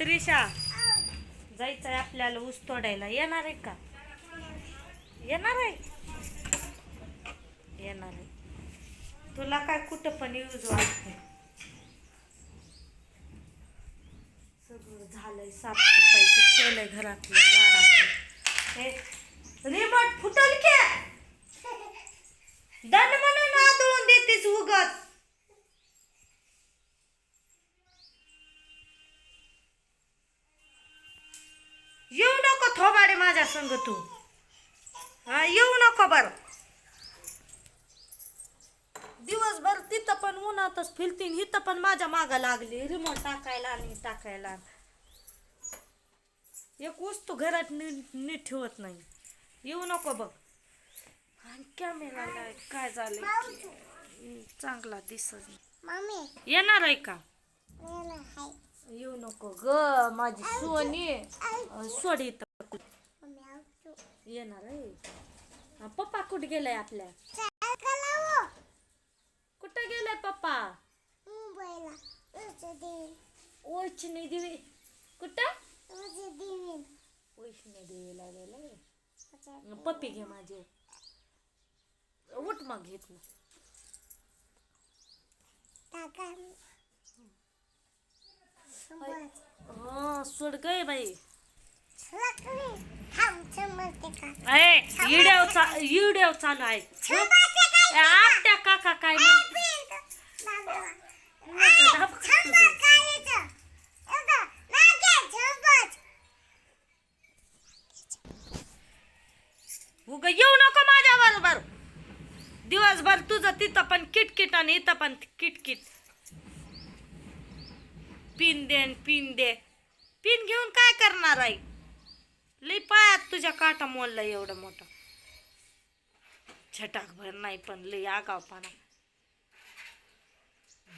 त्रिशा जायचंय आपल्याला ऊस तोडायला. येणार आहे का? येणार आहे. येणार आहे. तुला काय कुठं पण यूज वाटते. सगळं झालंय साफसफाईची केलंय घरातलं राडातलं. हे रिमोट फुटल के दन म्हणून आदळून देतेस उगत. येऊ नको थोबाडे माझ्या संग तू. हा येऊ नको बर. दिवसभर तिथं पण उन्हातच फिरतीन, इथं पण माझ्या मागा लागली रिमोट टाकायला आणि टाकायला. एक वस्तू घरात नीट ठेवत नाही. येऊ नको बघ. आणि कॅमेराला काय झालंय चांगला दिसत नाही. येणार आहे का? येऊ नको ग माझी सोनी. सोड इथं. येणार आहे. पप्पा कुठे गेलाय आपल्या? कुठे गेलाय पप्पा? वैष्णवी देवी. कुठं? वैष्णवी देवीला गेलाय. पप्पी घे माझी. उठ मग घेत ना. हो सोड गय बाई. व्हिडिओ चालू आहे. आत्या काका काय उग येऊ नको माझ्या बरोबर. दिवसभर तुझं तिथं पण किटकिट आणि इथं पण किटकिट. पिन दे. पिन घेऊन काय करणार आहे? लई पायात तुझ्या काटा मोडला एवढा मोठा. छटाक भर नाही पण लई आगावपणा.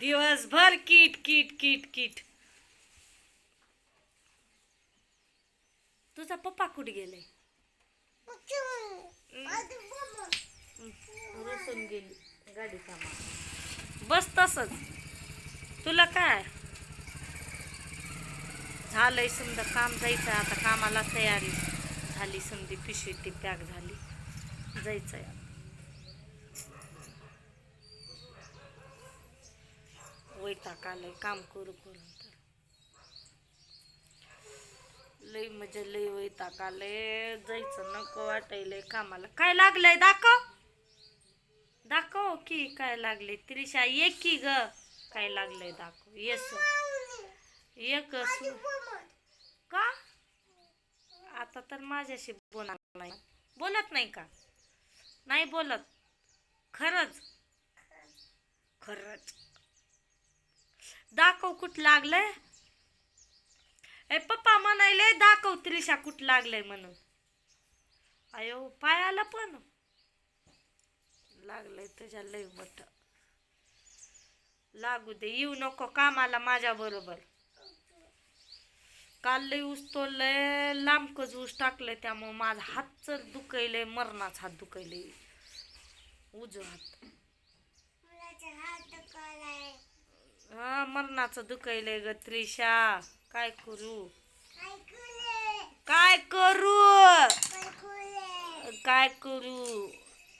दिवसभर किट. तुझा पप्पा कुठे गेलाय? रुसून गेली गाडी कामा. बस तसच. तुला काय झालंय समजा काम जायचं आता. कामाला तयारी झाली समधी. पिशवी ती पॅक झाली. जायचंय. वैताग आलंय काम करून तर. लई म्हणजे लई वैताग आलंय. जायचं नको वाटायलंय कामाला. काय लागलंय दाखव की काय लागले. त्रिशा ये की ग. काय लागलंय दाखव. येस एक का? आता तर माझ्याशी बोलत नाही का? नाही बोलत. खरंच दाखव कुठ लागलंय. पप्पा म्हणायले दाखव त्रिशा कुठ लागलंय म्हणून. अयो पायाला पण लागलंय तुझ्या लई मोठ. लागू दे. येऊ नको कामाला माझ्या बरोबर. काल लई ऊस तोडलंय. लांबकच ऊस टाकलंय त्यामुळे माझा हात चर दुखायलंय. मरणाच हात दुखायलंय. उजवा हात. हा मरणाचं दुखायलंय ग त्रिशा. काय करू?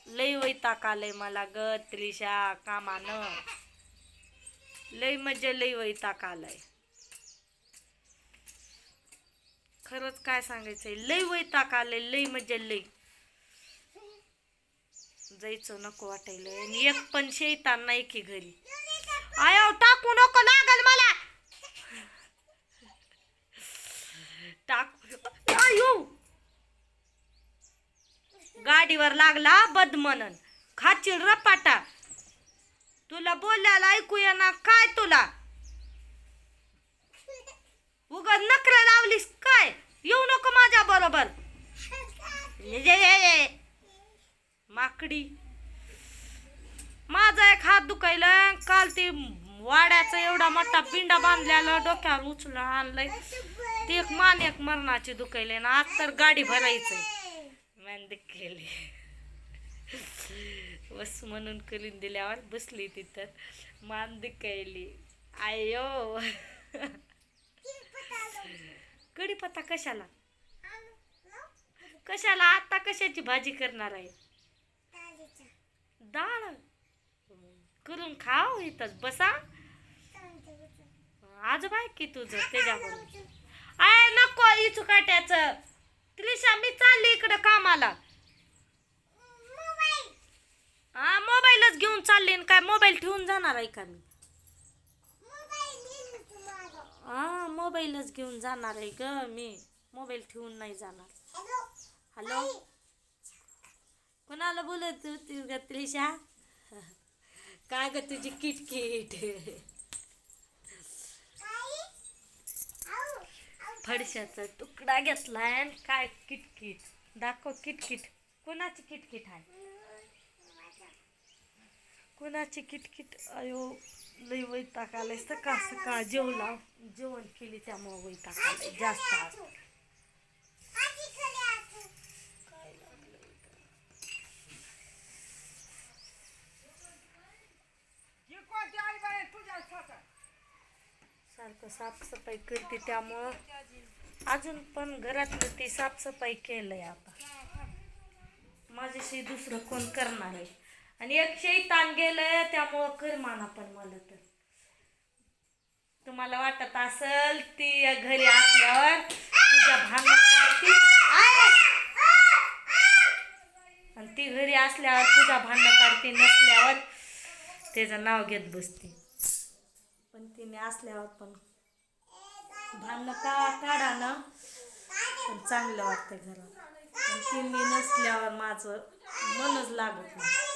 लई वैताग आलंय मला ग त्रिशा कामानं. लई म्हणजे लई वैताग आलाय. खरंच काय सांगायचंय. लई वैताग आलंय. लई म्हणजे लई. जायचं नको वाटायलंय. आणि एक पण शैतान नाही की घरी. आयो टाकू नको लागल मला. आयो गाडीवर लागला बदमनन. खाचील रपाटा. तुला बोलायला ऐकू ना काय तुला? उगाच नखरा लावलीस काय? येऊ नको माझ्या बरोबर. माकडी. माझा एक हात दुखायला. काल ते वाड्याचा एवढा मोठा पिंडा बांधलेला डोक्यावर उचलून आणलंय. ते एक मान एक मरणाची दुखायले ना. आज तर गाडी भरायचंय. मान दुखली. बस म्हणून करून दिल्यावर बसली तिथं. मान दुखायली. आयो कढीपत्ता कशाला कशाला आता कशाची भाजी करणार आहे डाळ करून खाव इथंच बसा आजोबा आहे की तुझं त्याच्याबरोबर आय नको इचू काट्याचं त्रिशा मी चालली इकडं कामाला हा मोबाईलच घेऊन चालले काय मोबाईल ठेवून जाणार आहे का मी हा मोबाईलच घेऊन जाणार आहे ग मी मोबाईल ठेवून नाही जाणार हॅलो कोणाला बोलत होती ग त्रिशा काय ग तुझी किटकिट फडशाचा तुकडा घेतलाय काय किटकिट दाखव किटकिट कोणाची किटकिट आहे कोणाची किटकिट अयो लई वैताग आलाय सकाळ सकाळ जेवण केली त्यामुळे वैताग आलाय जास्त सारखं साफसफाई करते त्यामुळं अजून पण घरातलं ते साफसफाई केलंय आता माझ्याशी दुसरं कोण करणार आहे आणि एक शैतान गेलंय त्यामुळं करमाना पण मला तर तुम्हाला वाटत असल ती घरी असल्यावर तुझ्या भांडण काढती आणि ती घरी असल्यावर तुझ्या भांडण काढती नसल्यावर त्याचं नाव घेत बसते पण तिने असल्यावर पण भांडण काढा ना पण चांगलं वाटतं घरात पण तिने नसल्यावर माझं मनच लागत नाही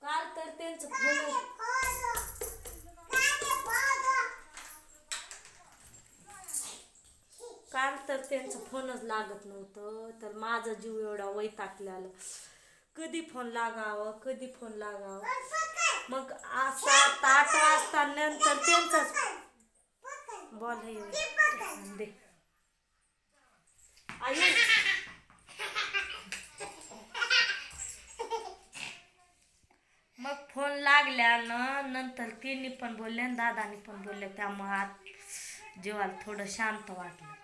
काल तर त्यांचं फोनच लागत नव्हतं तर माझा जीव एवढा वैतागलेला कधी फोन लागावं मग 7-8 वाजता नंतर त्यांचाच बॉल दे आई मग फोन लागल्यानं नंतर तिने पण बोलले आणि दादानी पण बोलले त्यामुळे आज जीवाला थोडं शांत वाटलं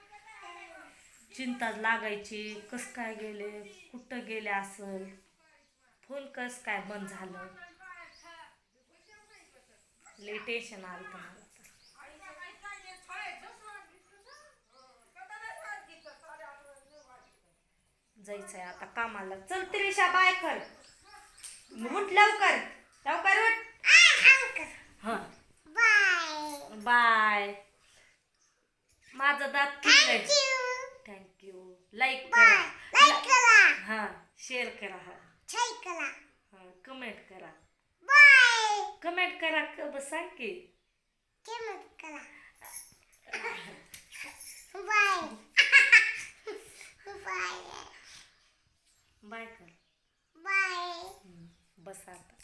चिंताच लागायची कसं काय गेले कुठं गेले असेल फोन कसं काय बंद झालं लई टेन्शन आलं तर मला जायचंय आता कामाला चल त्रिशा बाय कर उठ लवकर उठ हा बाय माझा दात किडलाय थँक्यू लाईक करा हा शेअर करा हा कमेंट करा बसा की बाय कर बसा आता